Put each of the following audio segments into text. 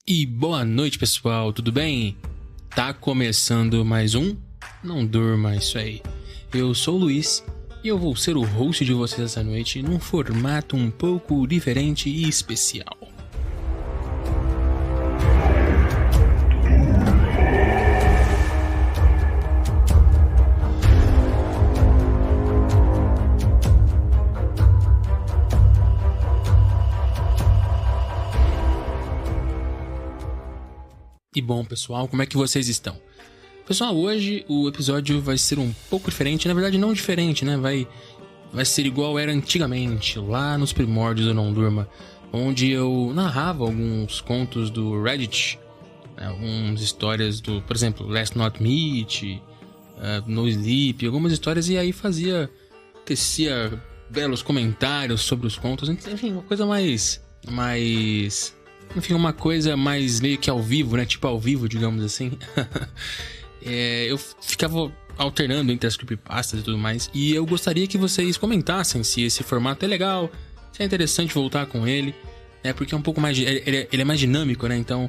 E boa noite, pessoal, tudo bem? Tá começando mais um Não Durma Isso Aí. Eu sou o Luiz e eu vou ser o host de vocês essa noite num formato um pouco diferente e especial. E bom, pessoal, como é que vocês estão? Pessoal, hoje o episódio vai ser um pouco diferente, na verdade não diferente, né? Vai ser igual era antigamente, lá nos primórdios do Não Durma, onde eu narrava alguns contos do Reddit, algumas histórias do, por exemplo, Last Not Meet, No Sleep, algumas histórias, e aí tecia belos comentários sobre os contos, enfim, uma coisa enfim, uma coisa mais meio que ao vivo, né? Tipo ao vivo, digamos assim. Eu ficava alternando entre as creepypastas e tudo mais. E eu gostaria que vocês comentassem se esse formato é legal, se é interessante voltar com ele. Porque é um pouco mais... Ele é mais dinâmico, né? Então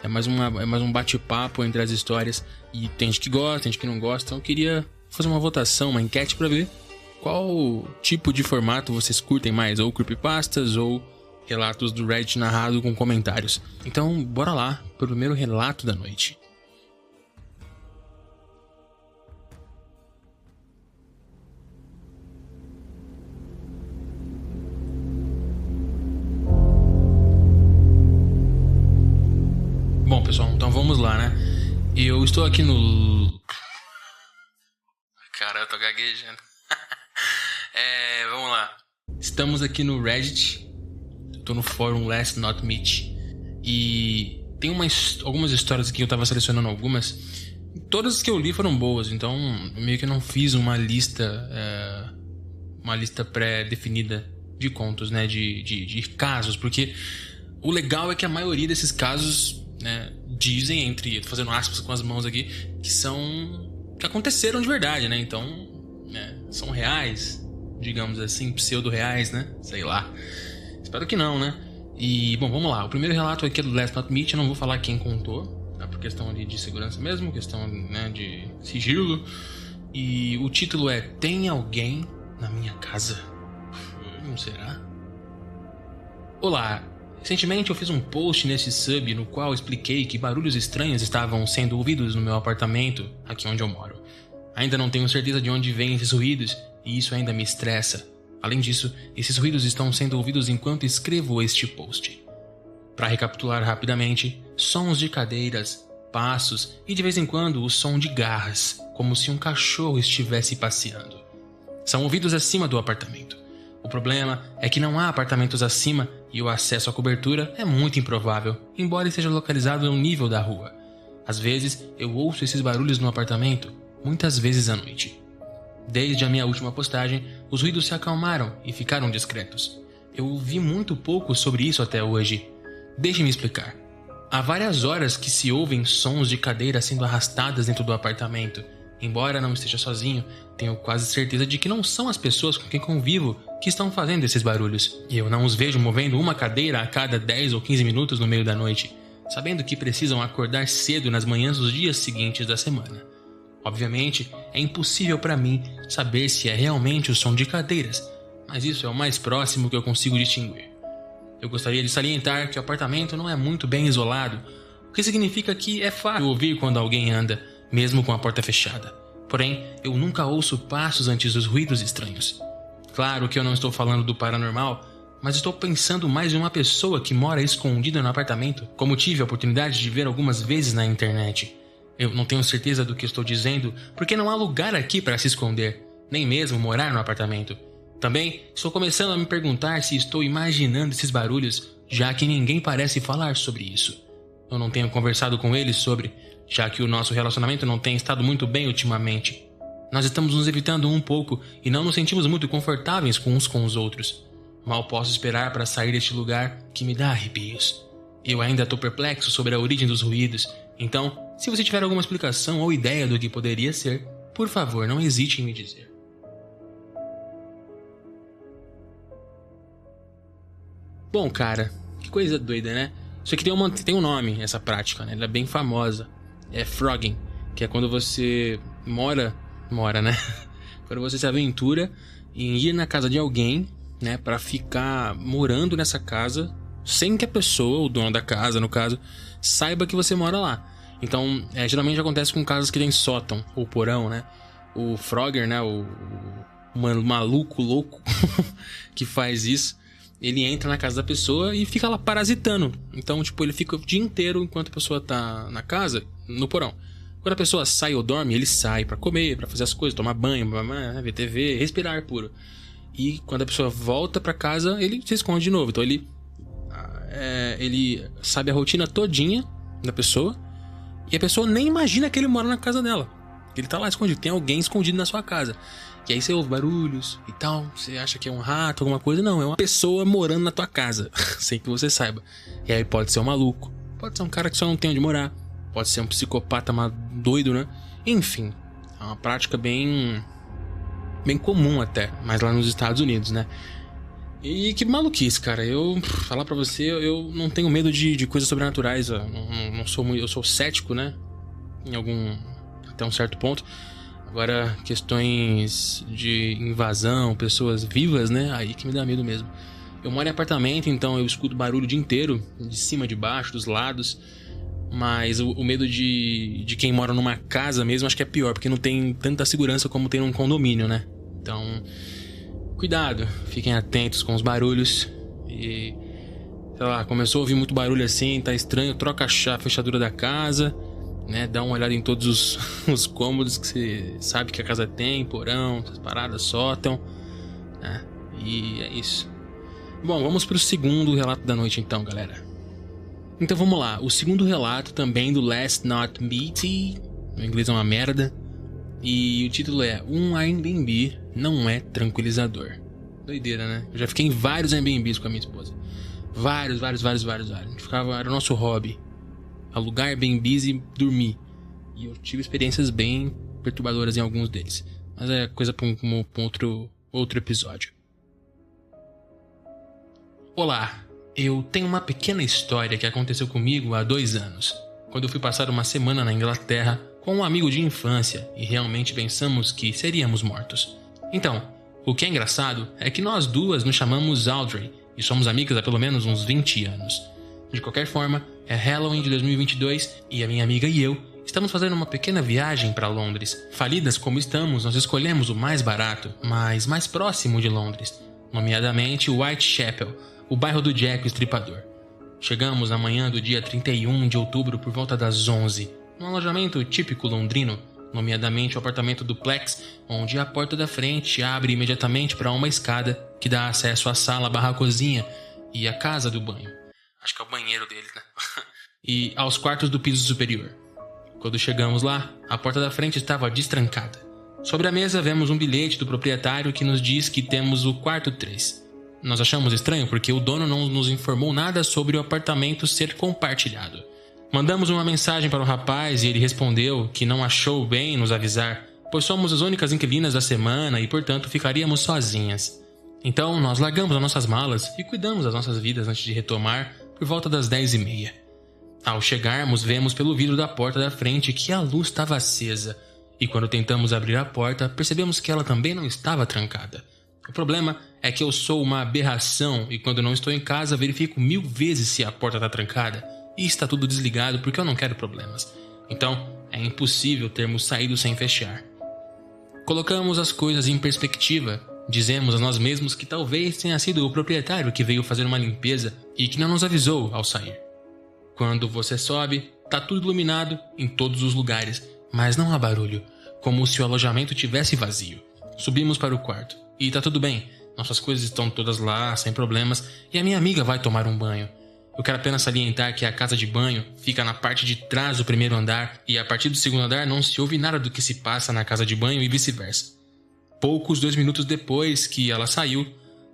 é mais um bate-papo entre as histórias. E tem gente que gosta, tem gente que não gosta. Então eu queria fazer uma votação, uma enquete pra ver qual tipo de formato vocês curtem mais. Ou creepypastas ou relatos do Reddit narrado com comentários. Então, bora lá pro primeiro relato da noite. Bom, pessoal, então vamos lá, né? Eu estou aqui no... Cara, eu tô gaguejando. Vamos lá. Estamos aqui no Reddit. Tô no fórum Last Not Meet. E tem algumas histórias aqui, eu tava selecionando algumas. Todas que eu li foram boas, então meio que não fiz uma lista pré-definida de contos, né? De casos, porque o legal é que a maioria desses casos, né, dizem, fazendo aspas com as mãos aqui, que aconteceram de verdade, né? Então, né, são reais, digamos assim, pseudo-reais, né? Sei lá. Espero que não, né? E, bom, vamos lá. O primeiro relato aqui é do Last Not Meet. Eu não vou falar quem contou, tá? Por questão de segurança mesmo, questão, né, de sigilo. E o título é Tem Alguém na Minha Casa? Não será? Olá. Recentemente eu fiz um post nesse sub no qual expliquei que barulhos estranhos estavam sendo ouvidos no meu apartamento, aqui onde eu moro. Ainda não tenho certeza de onde vêm esses ruídos, e isso ainda me estressa. Além disso, esses ruídos estão sendo ouvidos enquanto escrevo este post. Para recapitular rapidamente, sons de cadeiras, passos e de vez em quando o som de garras, como se um cachorro estivesse passeando. São ouvidos acima do apartamento. O problema é que não há apartamentos acima e o acesso à cobertura é muito improvável, embora esteja localizado no nível da rua. Às vezes, eu ouço esses barulhos no apartamento, muitas vezes à noite. Desde a minha última postagem, os ruídos se acalmaram e ficaram discretos. Eu vi muito pouco sobre isso até hoje. Deixe-me explicar. Há várias horas que se ouvem sons de cadeiras sendo arrastadas dentro do apartamento. Embora não esteja sozinho, tenho quase certeza de que não são as pessoas com quem convivo que estão fazendo esses barulhos. E eu não os vejo movendo uma cadeira a cada 10 ou 15 minutos no meio da noite, sabendo que precisam acordar cedo nas manhãs dos dias seguintes da semana. Obviamente, é impossível para mim saber se é realmente o som de cadeiras, mas isso é o mais próximo que eu consigo distinguir. Eu gostaria de salientar que o apartamento não é muito bem isolado, o que significa que é fácil ouvir quando alguém anda, mesmo com a porta fechada. Porém, eu nunca ouço passos antes dos ruídos estranhos. Claro que eu não estou falando do paranormal, mas estou pensando mais em uma pessoa que mora escondida no apartamento, como tive a oportunidade de ver algumas vezes na internet. Eu não tenho certeza do que estou dizendo, porque não há lugar aqui para se esconder, nem mesmo morar no apartamento. Também estou começando a me perguntar se estou imaginando esses barulhos, já que ninguém parece falar sobre isso. Eu não tenho conversado com eles sobre, já que o nosso relacionamento não tem estado muito bem ultimamente. Nós estamos nos evitando um pouco e não nos sentimos muito confortáveis uns com os outros. Mal posso esperar para sair deste lugar que me dá arrepios. Eu ainda estou perplexo sobre a origem dos ruídos, então, se você tiver alguma explicação ou ideia do que poderia ser, por favor, não hesite em me dizer. Bom, cara, que coisa doida, né? Isso aqui tem um nome, essa prática, né? Ela é bem famosa. É frogging, que é quando você mora, né? Quando você se aventura em ir na casa de alguém, né? Pra ficar morando nessa casa sem que a pessoa, o dono da casa, no caso, saiba que você mora lá. Então, geralmente acontece com casas que tem sótão ou porão, né? O frogger, né? O maluco louco que faz isso, ele entra na casa da pessoa e fica lá parasitando. Então, tipo, ele fica o dia inteiro enquanto a pessoa tá na casa, no porão. Quando a pessoa sai ou dorme, ele sai pra comer, pra fazer as coisas, tomar banho, ver TV, respirar ar puro. E quando a pessoa volta pra casa, ele se esconde de novo. Então ele sabe a rotina todinha da pessoa, e a pessoa nem imagina que ele mora na casa dela. Ele tá lá escondido, tem alguém escondido na sua casa. E aí você ouve barulhos e tal, você acha que é um rato, alguma coisa. Não, é uma pessoa morando na tua casa, sem que você saiba. E aí pode ser um maluco, pode ser um cara que só não tem onde morar, pode ser um psicopata doido, né? Enfim, é uma prática bem comum até, mas lá nos Estados Unidos, né? E que maluquice, cara. Falar pra você, eu não tenho medo de coisas sobrenaturais. Eu sou cético, né? Até um certo ponto. Agora, questões de invasão, pessoas vivas, né? Aí que me dá medo mesmo. Eu moro em apartamento, então eu escuto barulho o dia inteiro, de cima, de baixo, dos lados. Mas o medo de quem mora numa casa mesmo, acho que é pior, porque não tem tanta segurança como tem num condomínio, né? Então, cuidado, fiquem atentos com os barulhos. E, sei lá, começou a ouvir muito barulho assim, tá estranho, troca a fechadura da casa, né? Dá uma olhada em todos os cômodos que você sabe que a casa tem, porão, essas paradas, sótão, né? E é isso. Bom, vamos pro segundo relato da noite então, galera. Então vamos lá, o segundo relato também do Last Not Meaty, no inglês é uma merda, e o título é Um Airbnb não é tranquilizador. Doideira, né? Eu já fiquei em vários Airbnbs com a minha esposa. Vários. A gente era o nosso hobby, alugar Airbnbs e dormir. E eu tive experiências bem perturbadoras em alguns deles, mas é coisa para um outro episódio. Olá! Eu tenho uma pequena história que aconteceu comigo há 2 anos, quando eu fui passar uma semana na Inglaterra com um amigo de infância e realmente pensamos que seríamos mortos. Então, o que é engraçado é que nós duas nos chamamos Audrey e somos amigas há pelo menos uns 20 anos. De qualquer forma, é Halloween de 2022 e a minha amiga e eu estamos fazendo uma pequena viagem para Londres. Falidas como estamos, nós escolhemos o mais barato, mas mais próximo de Londres, nomeadamente Whitechapel, o bairro do Jack o Estripador. Chegamos na manhã do dia 31 de outubro por volta das 11, num alojamento típico londrino, nomeadamente o apartamento duplex, onde a porta da frente abre imediatamente para uma escada que dá acesso à sala/cozinha e à casa do banho. Acho que é o banheiro deles, né? E aos quartos do piso superior. Quando chegamos lá, a porta da frente estava destrancada. Sobre a mesa vemos um bilhete do proprietário que nos diz que temos o quarto 3. Nós achamos estranho porque o dono não nos informou nada sobre o apartamento ser compartilhado. Mandamos uma mensagem para o rapaz e ele respondeu que não achou bem nos avisar, pois somos as únicas inquilinas da semana e, portanto, ficaríamos sozinhas. Então, nós largamos as nossas malas e cuidamos das nossas vidas antes de retomar por volta das 10h30. Ao chegarmos, vemos pelo vidro da porta da frente que a luz estava acesa, e quando tentamos abrir a porta, percebemos que ela também não estava trancada. O problema é que eu sou uma aberração e quando não estou em casa verifico 1000 vezes se a porta está trancada e está tudo desligado porque eu não quero problemas. Então é impossível termos saído sem fechar. Colocamos as coisas em perspectiva, dizemos a nós mesmos que talvez tenha sido o proprietário que veio fazer uma limpeza e que não nos avisou ao sair. Quando você sobe, está tudo iluminado em todos os lugares, mas não há barulho, como se o alojamento tivesse vazio. Subimos para o quarto. E tá tudo bem, nossas coisas estão todas lá, sem problemas, e a minha amiga vai tomar um banho. Eu quero apenas salientar que a casa de banho fica na parte de trás do primeiro andar, e a partir do segundo andar não se ouve nada do que se passa na casa de banho e vice-versa. Poucos 2 minutos depois que ela saiu,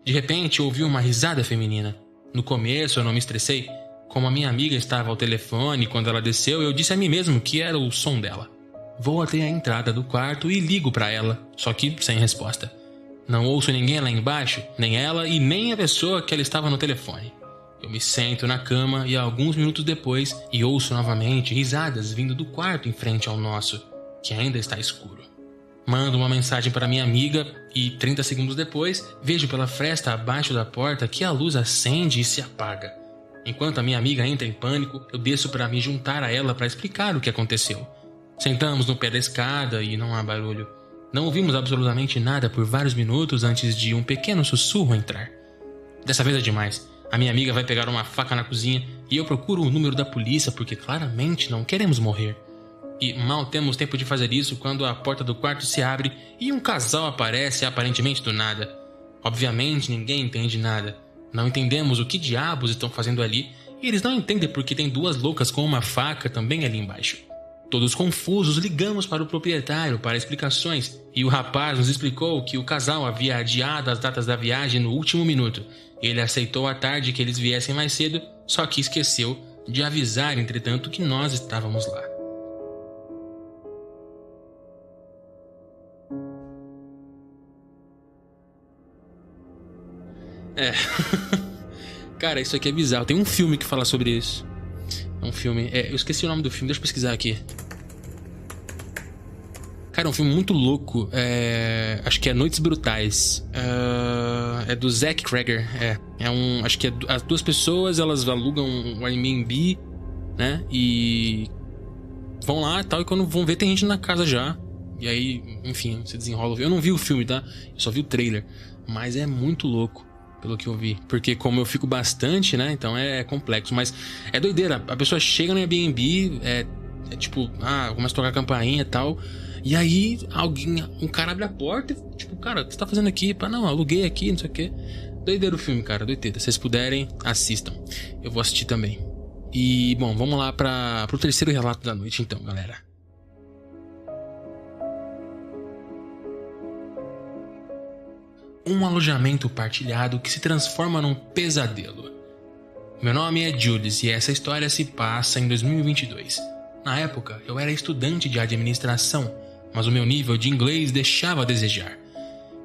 de repente ouvi uma risada feminina. No começo eu não me estressei. Como a minha amiga estava ao telefone quando ela desceu, eu disse a mim mesmo que era o som dela. Vou até a entrada do quarto e ligo para ela, só que sem resposta. Não ouço ninguém lá embaixo, nem ela e nem a pessoa que ela estava no telefone. Eu me sento na cama e alguns minutos depois ouço novamente risadas vindo do quarto em frente ao nosso, que ainda está escuro. Mando uma mensagem para minha amiga e 30 segundos depois vejo pela fresta abaixo da porta que a luz acende e se apaga. Enquanto a minha amiga entra em pânico, eu desço para me juntar a ela para explicar o que aconteceu. Sentamos no pé da escada e não há barulho. Não ouvimos absolutamente nada por vários minutos antes de um pequeno sussurro entrar. Dessa vez é demais. A minha amiga vai pegar uma faca na cozinha e eu procuro o número da polícia porque claramente não queremos morrer. E mal temos tempo de fazer isso quando a porta do quarto se abre e um casal aparece aparentemente do nada. Obviamente ninguém entende nada. Não entendemos o que diabos estão fazendo ali e eles não entendem porque tem duas loucas com uma faca também ali embaixo. Todos confusos, ligamos para o proprietário para explicações e o rapaz nos explicou que o casal havia adiado as datas da viagem no último minuto. Ele aceitou à tarde que eles viessem mais cedo, só que esqueceu de avisar, entretanto, que nós estávamos lá. Cara, isso aqui é bizarro. Tem um filme que fala sobre isso. É um filme... eu esqueci o nome do filme, deixa eu pesquisar aqui. Cara, é um filme muito louco. Acho que é Noites Brutais. É do Zack Cregger. Acho que as duas pessoas, elas alugam um Airbnb, né? E vão lá e tal, e quando vão ver tem gente na casa já. E aí, enfim, se desenrola. Eu não vi o filme, tá? Eu só vi o trailer. Mas é muito louco, pelo que eu vi. Porque como eu fico bastante, né? Então é complexo. Mas é doideira. A pessoa chega no Airbnb, tipo, começa a tocar a campainha e tal. E aí um cara abre a porta e tipo, cara, o que você tá fazendo aqui? Não, aluguei aqui, não sei o que. Doideira o filme, cara, doideira. Se vocês puderem, assistam. Eu vou assistir também. E, bom, vamos lá pro terceiro relato da noite então, galera. Um alojamento partilhado que se transforma num pesadelo. Meu nome é Jules e essa história se passa em 2022. Na época, eu era estudante de administração, mas o meu nível de inglês deixava a desejar.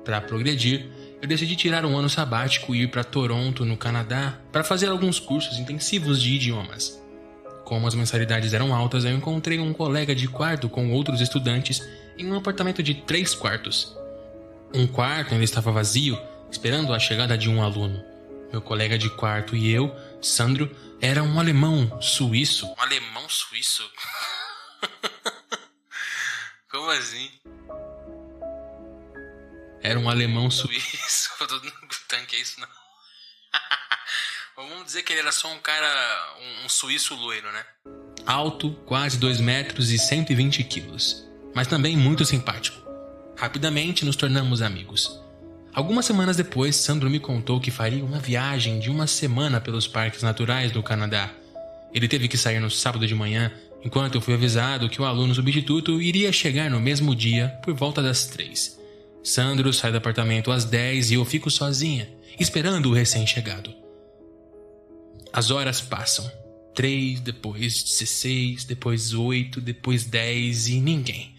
Para progredir, eu decidi tirar um ano sabático e ir para Toronto, no Canadá, para fazer alguns cursos intensivos de idiomas. Como as mensalidades eram altas, eu encontrei um colega de quarto com outros estudantes em um apartamento de 3 quartos. Um quarto ainda estava vazio, esperando a chegada de um aluno. Meu colega de quarto e eu, Sandro, era um alemão suíço. Um alemão suíço? Como assim? Era um alemão suíço. Eu não tanquei isso, não. Vamos dizer que ele era só um cara, um suíço loiro, né? Alto, quase 2 metros e 120 quilos. Mas também muito simpático. Rapidamente nos tornamos amigos. Algumas semanas depois, Sandro me contou que faria uma viagem de 1 semana pelos parques naturais do Canadá. Ele teve que sair no sábado de manhã, enquanto eu fui avisado que o aluno substituto iria chegar no mesmo dia por volta das 3. Sandro sai do apartamento às 10 e eu fico sozinha, esperando o recém-chegado. As horas passam. 3, depois 16, depois 8, depois 10 e ninguém.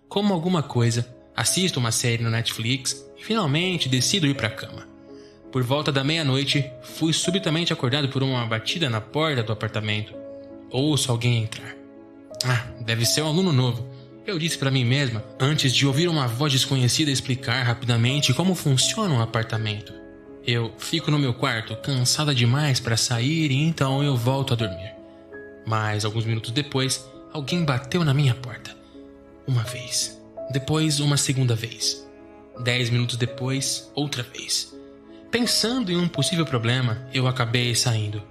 Como alguma coisa, assisto uma série no Netflix e finalmente decido ir para a cama. Por volta da meia-noite, fui subitamente acordado por uma batida na porta do apartamento. Ouço alguém entrar. Deve ser um aluno novo, eu disse para mim mesma, antes de ouvir uma voz desconhecida explicar rapidamente como funciona um apartamento. Eu fico no meu quarto, cansada demais para sair, e então eu volto a dormir. Mas alguns minutos depois, alguém bateu na minha porta. Uma vez. Depois, uma segunda vez. 10 minutos depois, outra vez. Pensando em um possível problema, eu acabei saindo.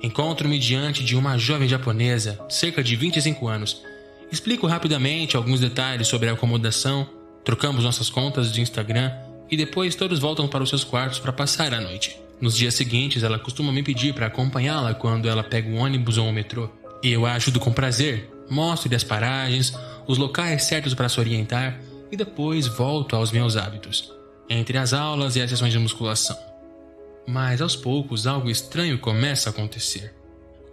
Encontro-me diante de uma jovem japonesa, cerca de 25 anos. Explico rapidamente alguns detalhes sobre a acomodação, trocamos nossas contas de Instagram e depois todos voltam para os seus quartos para passar a noite. Nos dias seguintes, ela costuma me pedir para acompanhá-la quando ela pega o ônibus ou o metrô. E eu a ajudo com prazer, mostro-lhe as paragens, os locais certos para se orientar e depois volto aos meus hábitos, entre as aulas e as sessões de musculação. Mas aos poucos algo estranho começa a acontecer.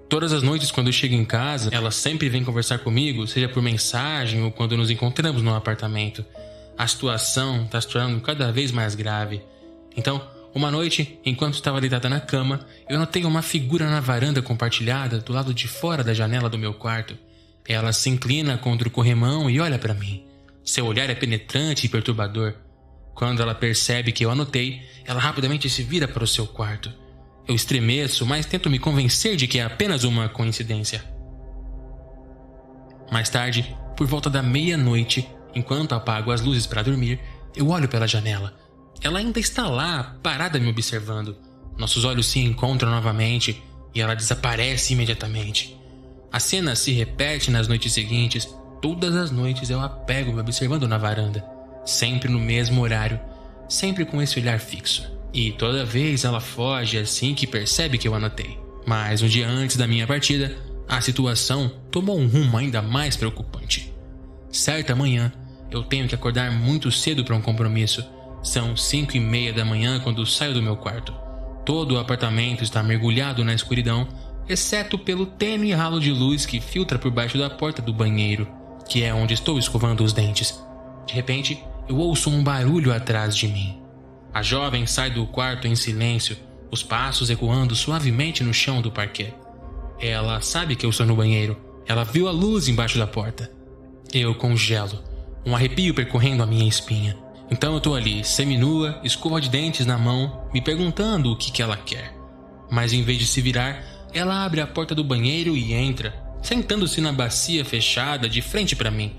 Todas as noites quando eu chego em casa, ela sempre vem conversar comigo, seja por mensagem ou quando nos encontramos no apartamento. A situação está se tornando cada vez mais grave. Então, Uma noite, enquanto estava deitada na cama, eu notei uma figura na varanda compartilhada do lado de fora da janela do meu quarto. Ela se inclina contra o corrimão e olha para mim. Seu olhar é penetrante e perturbador. Quando ela percebe que eu a notei, ela rapidamente se vira para o seu quarto. Eu estremeço, mas tento me convencer de que é apenas uma coincidência. Mais tarde, por volta da meia-noite, enquanto apago as luzes para dormir, eu olho pela janela. Ela ainda está lá, parada me observando. Nossos olhos se encontram novamente e ela desaparece imediatamente. A cena se repete nas noites seguintes. Todas as noites eu a pego me observando na varanda. Sempre no mesmo horário, sempre com esse olhar fixo. E toda vez ela foge assim que percebe que eu a notei. Mas um dia antes da minha partida, a situação tomou um rumo ainda mais preocupante. Certa manhã, eu tenho que acordar muito cedo para um compromisso. São 5:30 da manhã quando saio do meu quarto. Todo o apartamento está mergulhado na escuridão, exceto pelo tênue ralo de luz que filtra por baixo da porta do banheiro, que é onde estou escovando os dentes. De repente, eu ouço um barulho atrás de mim. A jovem sai do quarto em silêncio, os passos ecoando suavemente no chão do parquet. Ela sabe que eu estou no banheiro. Ela viu a luz embaixo da porta. Eu congelo, um arrepio percorrendo a minha espinha. Então eu tô ali, seminua, escova de dentes na mão, me perguntando o que ela quer. Mas em vez de se virar, ela abre a porta do banheiro e entra, sentando-se na bacia fechada de frente para mim.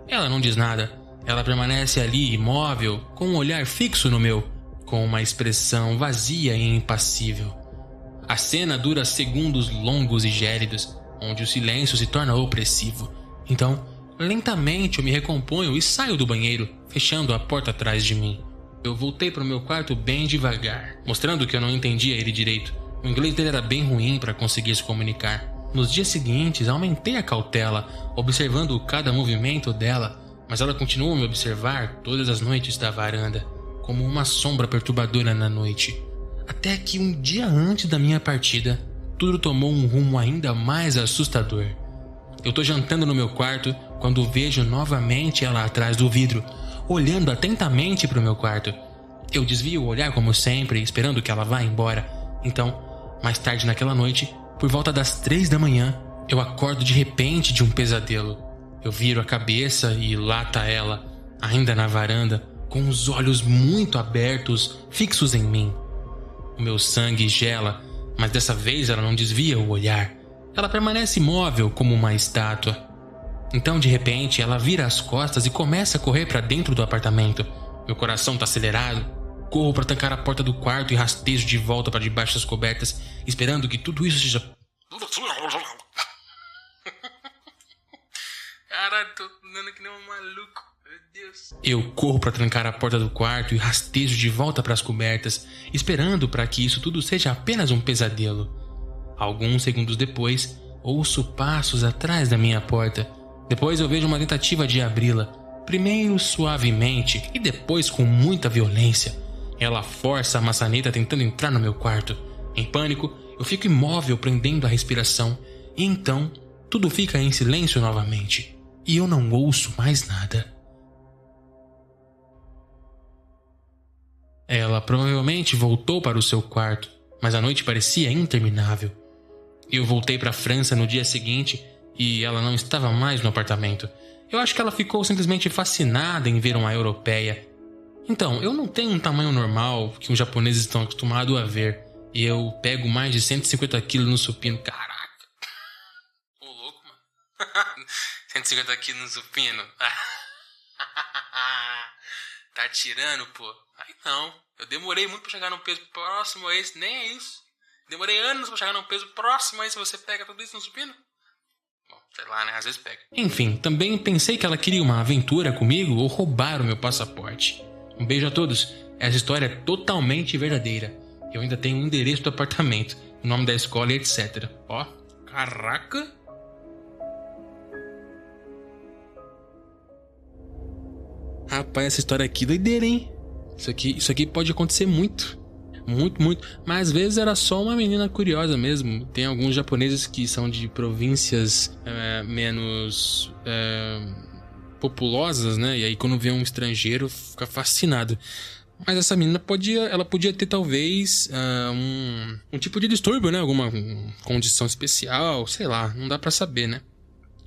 Ela não diz nada. Ela permanece ali, imóvel, com um olhar fixo no meu, com uma expressão vazia e impassível. A cena dura segundos longos e gélidos, onde o silêncio se torna opressivo. Então, lentamente eu me recomponho e saio do banheiro, fechando a porta atrás de mim. Eu voltei para o meu quarto bem devagar, mostrando que eu não entendia ele direito. O inglês dele era bem ruim para conseguir se comunicar. Nos dias seguintes, aumentei a cautela, observando cada movimento dela, mas ela continuou a me observar todas as noites da varanda, como uma sombra perturbadora na noite. Até que um dia antes da minha partida, tudo tomou um rumo ainda mais assustador. Eu tô jantando no meu quarto quando vejo novamente ela atrás do vidro, olhando atentamente para o meu quarto. Eu desvio o olhar como sempre, esperando que ela vá embora. Então, mais tarde naquela noite, por volta das 3 da manhã, eu acordo de repente de um pesadelo. Eu viro a cabeça e lá tá ela, ainda na varanda, com os olhos muito abertos, fixos em mim. O meu sangue gela, mas dessa vez ela não desvia o olhar. Ela permanece imóvel como uma estátua. Então, de repente, ela vira as costas e começa a correr para dentro do apartamento. Meu coração tá acelerado. Corro para trancar a porta do quarto e rastejo de volta para debaixo das cobertas, esperando que tudo isso seja... Caralho, tô andando que nem um maluco. Meu Deus. Eu corro para trancar a porta do quarto e rastejo de volta para as cobertas, esperando para que isso tudo seja apenas um pesadelo. Alguns segundos depois, ouço passos atrás da minha porta. Depois eu vejo uma tentativa de abri-la. Primeiro suavemente e depois com muita violência. Ela força a maçaneta tentando entrar no meu quarto. Em pânico, eu fico imóvel prendendo a respiração. E então, tudo fica em silêncio novamente. E eu não ouço mais nada. Ela provavelmente voltou para o seu quarto, mas a noite parecia interminável. Eu voltei para a França no dia seguinte e ela não estava mais no apartamento. Eu acho que ela ficou simplesmente fascinada em ver uma europeia. Então, eu não tenho um tamanho normal que os japoneses estão acostumados a ver. E eu pego mais de 150 quilos no supino. Caraca. Ô, louco, mano. 150 quilos no supino. Tá tirando, pô. Aí não. Eu demorei muito pra chegar num peso próximo a esse. Nem é isso. Demorei anos pra chegar num peso próximo a esse. Você pega tudo isso no supino? Bom, sei lá, né? Às vezes pega. Enfim, também pensei que ela queria uma aventura comigo ou roubar o meu passaporte. Um beijo a todos. Essa história é totalmente verdadeira. Eu ainda tenho o endereço do apartamento, o nome da escola e etc. Ó, caraca. Rapaz, essa história aqui doideira, hein? Isso aqui pode acontecer muito. Muito. Mas às vezes era só uma menina curiosa mesmo. Tem alguns japoneses que são de províncias menos populosas, né? E aí quando vê um estrangeiro fica fascinado. Mas essa menina ela podia ter talvez um tipo de distúrbio, né? Alguma condição especial, sei lá, não dá pra saber, né?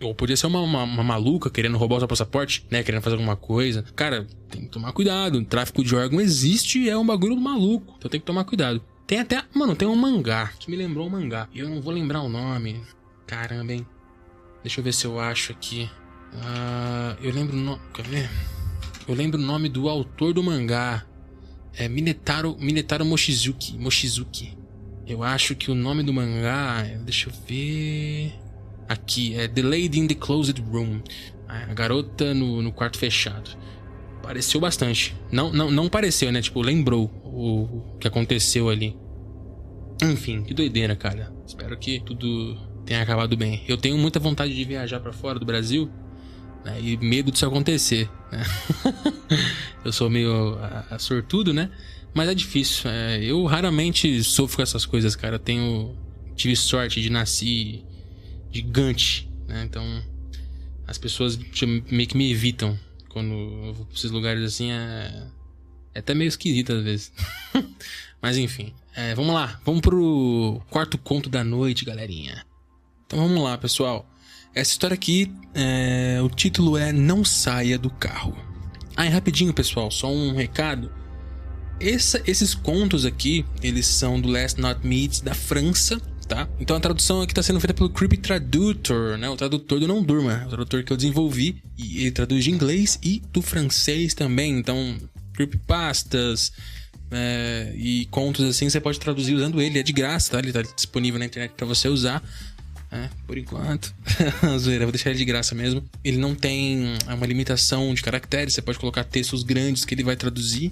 Ou podia ser uma maluca querendo roubar o seu passaporte, né? Querendo fazer alguma coisa. Cara, tem que tomar cuidado. O tráfico de órgão existe e é um bagulho maluco. Então tem que tomar cuidado. Tem até... Mano, tem um mangá que me lembrou um mangá. E eu não vou lembrar o nome. Caramba, hein? Deixa eu ver se eu acho aqui. Eu lembro o nome... Quer ver? Eu lembro o nome do autor do mangá. É Minetaro Mochizuki. Eu acho que o nome do mangá... Deixa eu ver... Aqui, é The Lady in the Closed Room. A garota no quarto fechado. Pareceu bastante. Não pareceu, né? Tipo, lembrou o que aconteceu ali. Enfim, que doideira, cara. Espero que tudo tenha acabado bem. Eu tenho muita vontade de viajar pra fora do Brasil, né? E medo disso acontecer, né? Eu sou meio sortudo, né? Mas é difícil. Eu raramente sofro com essas coisas, cara. Tive sorte de nascer gigante, né? Então as pessoas meio que me evitam quando eu vou pra esses lugares assim. É até meio esquisito às vezes. Mas enfim, vamos lá. Vamos pro quarto conto da noite, galerinha. Então vamos lá, pessoal. Essa história aqui, o título é Não Saia do Carro. Rapidinho, pessoal, só um recado. Esses contos aqui, eles são do Last Not Meets da França, tá? Então a tradução aqui está sendo feita pelo Creepy Tradutor, né? O tradutor do Não Durma, o tradutor que eu desenvolvi, e ele traduz de inglês e do francês também. Então, creepypastas e contos assim, você pode traduzir usando ele, é de graça, tá? Ele tá disponível na internet para você usar, por enquanto. Zoeira, vou deixar ele de graça mesmo. Ele não tem uma limitação de caracteres, você pode colocar textos grandes que ele vai traduzir.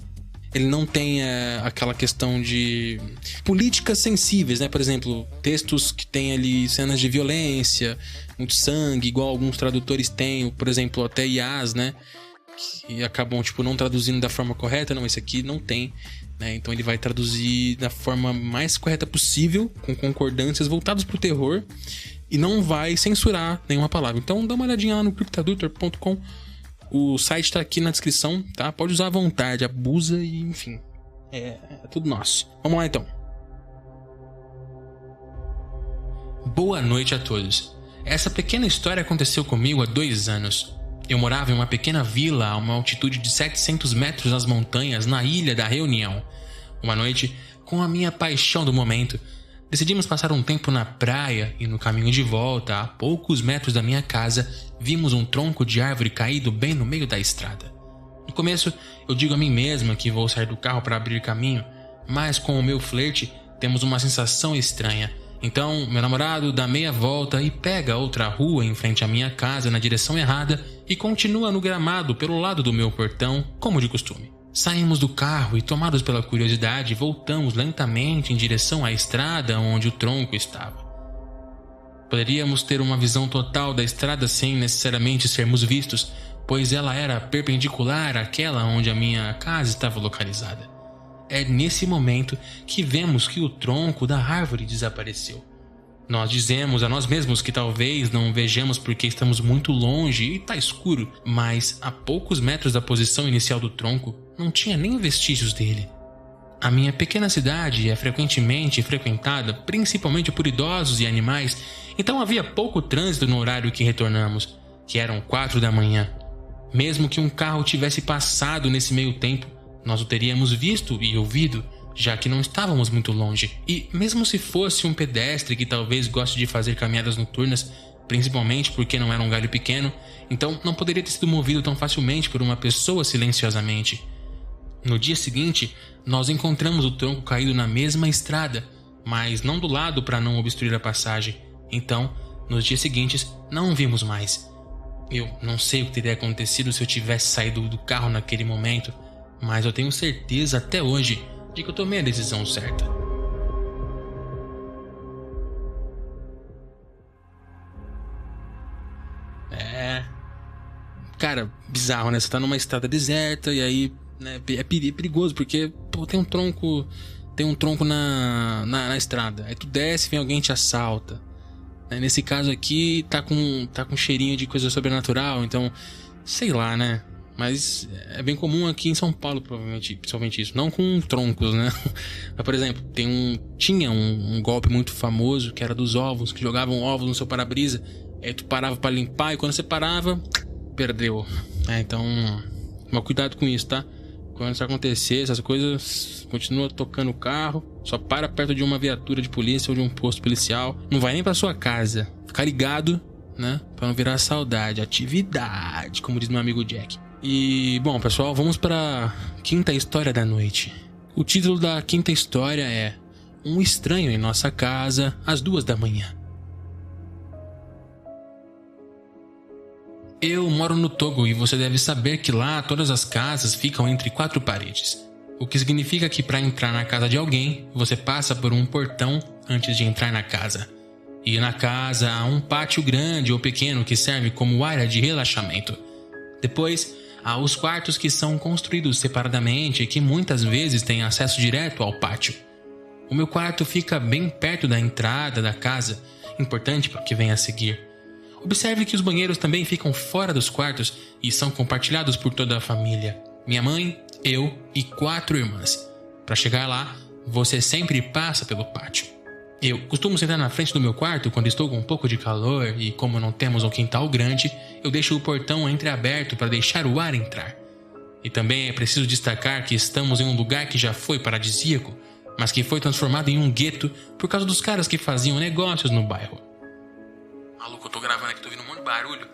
Ele não tem aquela questão de políticas sensíveis, né? Por exemplo, textos que tem ali cenas de violência, muito sangue, igual alguns tradutores têm, por exemplo, até IAs, né? Que acabam, tipo, não traduzindo da forma correta. Não, esse aqui não tem, né? Então ele vai traduzir da forma mais correta possível, com concordâncias voltadas pro terror, e não vai censurar nenhuma palavra. Então dá uma olhadinha lá no cryptradutor.com. O site tá aqui na descrição, tá? Pode usar à vontade, abusa e enfim. É tudo nosso. Vamos lá então. Boa noite a todos. Essa pequena história aconteceu comigo há 2 anos. Eu morava em uma pequena vila a uma altitude de 700 metros nas montanhas, na Ilha da Reunião. Uma noite, com a minha paixão do momento, decidimos passar um tempo na praia e no caminho de volta, a poucos metros da minha casa, vimos um tronco de árvore caído bem no meio da estrada. No começo, eu digo a mim mesma que vou sair do carro para abrir caminho, mas com o meu flerte, temos uma sensação estranha. Então, meu namorado dá meia volta e pega outra rua em frente à minha casa na direção errada e continua no gramado pelo lado do meu portão, como de costume. Saímos do carro e, tomados pela curiosidade, voltamos lentamente em direção à estrada onde o tronco estava. Poderíamos ter uma visão total da estrada sem necessariamente sermos vistos, pois ela era perpendicular àquela onde a minha casa estava localizada. É nesse momento que vemos que o tronco da árvore desapareceu. Nós dizemos a nós mesmos que talvez não vejamos porque estamos muito longe e está escuro, mas a poucos metros da posição inicial do tronco não tinha nem vestígios dele. A minha pequena cidade é frequentemente frequentada principalmente por idosos e animais, então havia pouco trânsito no horário que retornamos, que eram 4 da manhã. Mesmo que um carro tivesse passado nesse meio tempo, nós o teríamos visto e ouvido, já que não estávamos muito longe. E mesmo se fosse um pedestre que talvez goste de fazer caminhadas noturnas, principalmente porque não era um galho pequeno, então não poderia ter sido movido tão facilmente por uma pessoa silenciosamente. No dia seguinte, nós encontramos o tronco caído na mesma estrada, mas não do lado para não obstruir a passagem. Então, nos dias seguintes, não o vimos mais. Eu não sei o que teria acontecido se eu tivesse saído do carro naquele momento, mas eu tenho certeza até hoje de que eu tomei a decisão certa. Cara, bizarro, né? Você tá numa estrada deserta e aí, né, é perigoso porque, pô, tem um tronco na estrada. Aí tu desce, vem alguém e te assalta. Nesse caso aqui, tá com cheirinho de coisa sobrenatural, então, sei lá, né? Mas é bem comum aqui em São Paulo, provavelmente, principalmente isso. Não com troncos, né? Mas, por exemplo, tinha um golpe muito famoso, que era dos ovos, que jogavam ovos no seu para-brisa. Aí tu parava pra limpar e quando você parava, perdeu. Então, mas cuidado com isso, tá? Quando isso acontecer, essas coisas, continua tocando o carro, só para perto de uma viatura de polícia ou de um posto policial. Não vai nem pra sua casa. Fica ligado, né? Pra não virar saudade. Atividade, como diz meu amigo Jack. E, bom, pessoal, vamos pra quinta história da noite. O título da quinta história é Um Estranho em Nossa Casa, às 2 da manhã. Eu moro no Togo e você deve saber que lá todas as casas ficam entre 4 paredes. O que significa que para entrar na casa de alguém, você passa por um portão antes de entrar na casa. E na casa há um pátio grande ou pequeno que serve como área de relaxamento. Depois, há os quartos que são construídos separadamente e que muitas vezes têm acesso direto ao pátio. O meu quarto fica bem perto da entrada da casa, importante para o que vem a seguir. Observe que os banheiros também ficam fora dos quartos e são compartilhados por toda a família. Minha mãe, eu e 4 irmãs. Para chegar lá, você sempre passa pelo pátio. Eu costumo sentar na frente do meu quarto quando estou com um pouco de calor e, como não temos um quintal grande, eu deixo o portão entreaberto para deixar o ar entrar. E também é preciso destacar que estamos em um lugar que já foi paradisíaco, mas que foi transformado em um gueto por causa dos caras que faziam negócios no bairro. Maluco, eu tô gravando aqui, tô ouvindo um monte de barulho.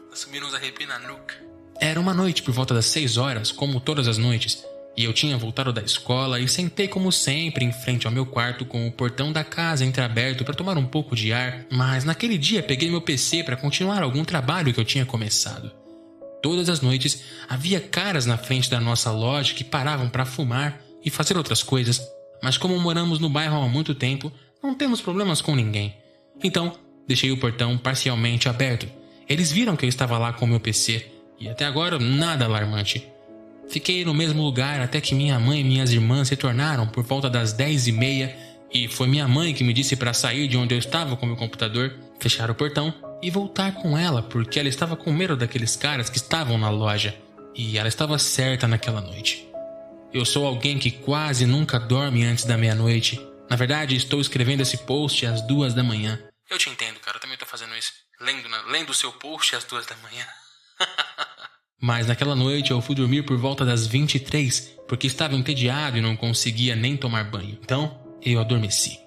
Tá subindo uns arrepios na nuca. Era uma noite por volta das 6 horas, como todas as noites, e eu tinha voltado da escola e sentei como sempre em frente ao meu quarto com o portão da casa entreaberto para tomar um pouco de ar, mas naquele dia peguei meu PC para continuar algum trabalho que eu tinha começado. Todas as noites havia caras na frente da nossa loja que paravam para fumar e fazer outras coisas, mas como moramos no bairro há muito tempo, não temos problemas com ninguém. Então, deixei o portão parcialmente aberto. Eles viram que eu estava lá com meu PC, e até agora nada alarmante. Fiquei no mesmo lugar até que minha mãe e minhas irmãs retornaram por volta das 10h30 e foi minha mãe que me disse para sair de onde eu estava com meu computador, fechar o portão e voltar com ela porque ela estava com medo daqueles caras que estavam na loja. E ela estava certa naquela noite. Eu sou alguém que quase nunca dorme antes da meia-noite. Na verdade, estou escrevendo esse post às 2 da manhã. Eu te entendo, cara. Eu também tô fazendo isso. Lendo o seu post às 2 da manhã. Mas naquela noite eu fui dormir por volta das 23, porque estava entediado e não conseguia nem tomar banho. Então, eu adormeci.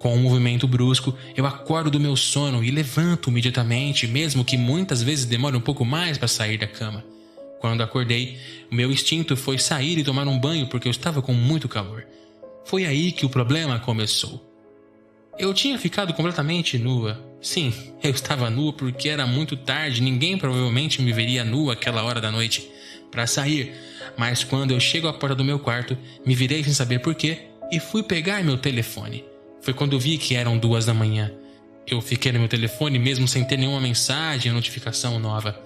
Com um movimento brusco, eu acordo do meu sono e levanto imediatamente, mesmo que muitas vezes demore um pouco mais para sair da cama. Quando acordei, o meu instinto foi sair e tomar um banho porque eu estava com muito calor. Foi aí que o problema começou. Eu tinha ficado completamente nua. Sim, eu estava nua porque era muito tarde, ninguém provavelmente me veria nua àquela hora da noite para sair. Mas quando eu chego à porta do meu quarto, me virei sem saber porquê e fui pegar meu telefone. Foi quando vi que eram 2 da manhã. Eu fiquei no meu telefone mesmo sem ter nenhuma mensagem ou notificação nova.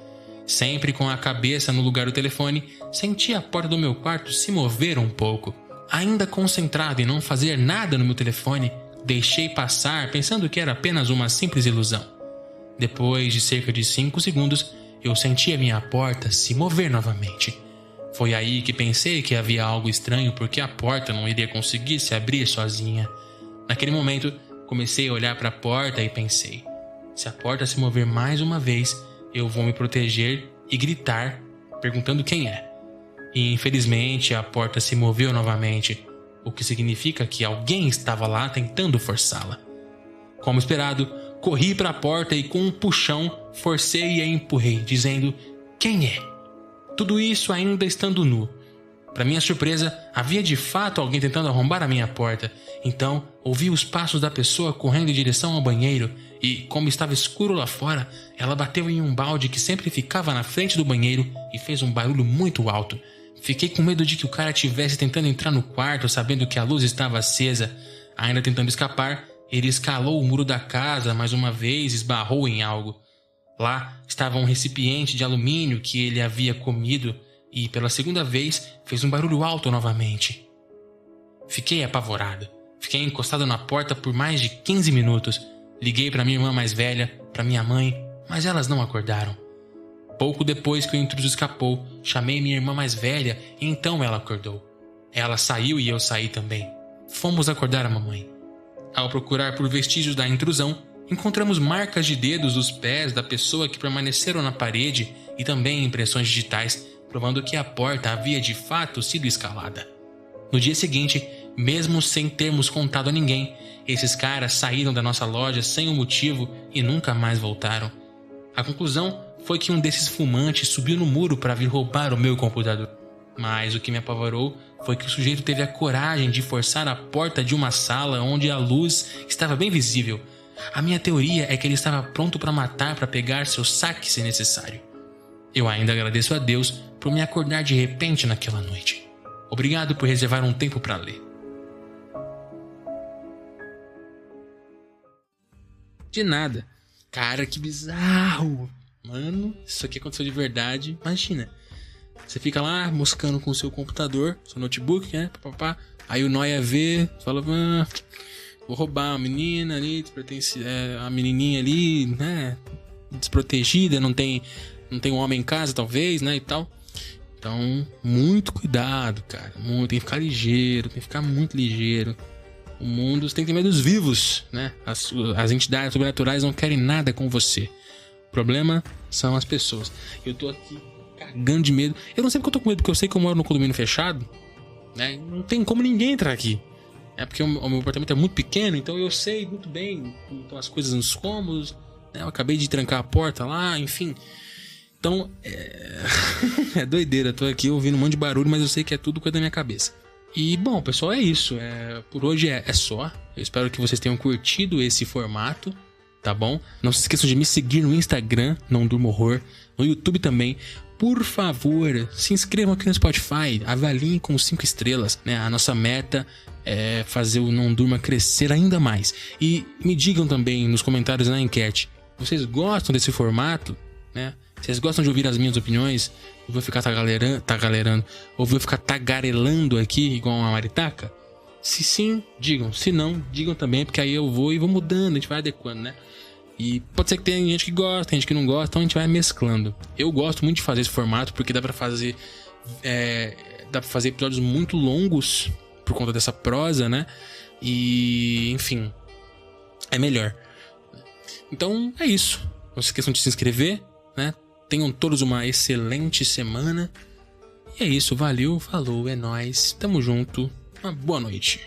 Sempre com a cabeça no lugar do telefone, senti a porta do meu quarto se mover um pouco. Ainda concentrado em não fazer nada no meu telefone, deixei passar pensando que era apenas uma simples ilusão. Depois de cerca de 5 segundos, eu senti a minha porta se mover novamente. Foi aí que pensei que havia algo estranho porque a porta não iria conseguir se abrir sozinha. Naquele momento, comecei a olhar para a porta e pensei: se a porta se mover mais uma vez, eu vou me proteger e gritar, perguntando quem é. E infelizmente a porta se moveu novamente, o que significa que alguém estava lá tentando forçá-la. Como esperado, corri para a porta e com um puxão forcei e a empurrei, dizendo: quem é? Tudo isso ainda estando nu. Para minha surpresa, havia de fato alguém tentando arrombar a minha porta. Então, ouvi os passos da pessoa correndo em direção ao banheiro e, como estava escuro lá fora, ela bateu em um balde que sempre ficava na frente do banheiro e fez um barulho muito alto. Fiquei com medo de que o cara estivesse tentando entrar no quarto, sabendo que a luz estava acesa. Ainda tentando escapar, ele escalou o muro da casa mais uma vez e esbarrou em algo. Lá estava um recipiente de alumínio que ele havia comido e, pela segunda vez, fez um barulho alto novamente. Fiquei apavorado. Fiquei encostado na porta por mais de 15 minutos. Liguei para minha irmã mais velha, para minha mãe, mas elas não acordaram. Pouco depois que o intruso escapou, chamei minha irmã mais velha e então ela acordou. Ela saiu e eu saí também. Fomos acordar a mamãe. Ao procurar por vestígios da intrusão, encontramos marcas de dedos dos pés da pessoa que permaneceram na parede e também impressões digitais, provando que a porta havia de fato sido escalada. No dia seguinte, mesmo sem termos contado a ninguém, esses caras saíram da nossa loja sem um motivo e nunca mais voltaram. A conclusão foi que um desses fumantes subiu no muro para vir roubar o meu computador. Mas o que me apavorou foi que o sujeito teve a coragem de forçar a porta de uma sala onde a luz estava bem visível. A minha teoria é que ele estava pronto para matar para pegar seu saque se necessário. Eu ainda agradeço a Deus por me acordar de repente naquela noite. Obrigado por reservar um tempo para ler. De nada. Cara, que bizarro. Mano, isso aqui aconteceu de verdade. Imagina. Você fica lá moscando com o seu computador, seu notebook, né? Papapá. Aí o nóia vê, fala, vou roubar a menina ali, a menininha ali, né? Desprotegida, não tem um homem em casa, talvez, né? E tal. Então, muito cuidado, cara. Tem que ficar ligeiro, tem que ficar muito ligeiro. O mundo, você tem que ter medo dos vivos, né? As entidades sobrenaturais não querem nada com você. O problema são as pessoas. Eu tô aqui cagando de medo. Eu não sei porque eu tô com medo, porque eu sei que eu moro no condomínio fechado, né? Não tem como ninguém entrar aqui. É porque o meu apartamento é muito pequeno, então eu sei muito bem como estão as coisas nos cômodos, né? Eu acabei de trancar a porta lá, enfim. Então, é doideira. Tô aqui ouvindo um monte de barulho, mas eu sei que é tudo coisa da minha cabeça. E, bom, pessoal, é isso. Por hoje é só. Eu espero que vocês tenham curtido esse formato, tá bom? Não se esqueçam de me seguir no Instagram, Não Durmo Horror, no YouTube também. Por favor, se inscrevam aqui no Spotify, avaliem com 5 estrelas, né? A nossa meta é fazer o Não Durma crescer ainda mais. E me digam também nos comentários na enquete, vocês gostam desse formato, né? Vocês gostam de ouvir as minhas opiniões? Eu vou ficar ou vou ficar tagarelando aqui igual uma maritaca? Se sim, digam. Se não, digam também, porque aí eu vou mudando, a gente vai adequando, né? E pode ser que tenha gente que gosta, tem gente que não gosta, então a gente vai mesclando. Eu gosto muito de fazer esse formato porque dá pra fazer episódios muito longos por conta dessa prosa, né? E, enfim, é melhor. Então é isso. Não se esqueçam de se inscrever, né? Tenham todos uma excelente semana. E é isso, valeu, falou, é nóis, tamo junto, uma boa noite.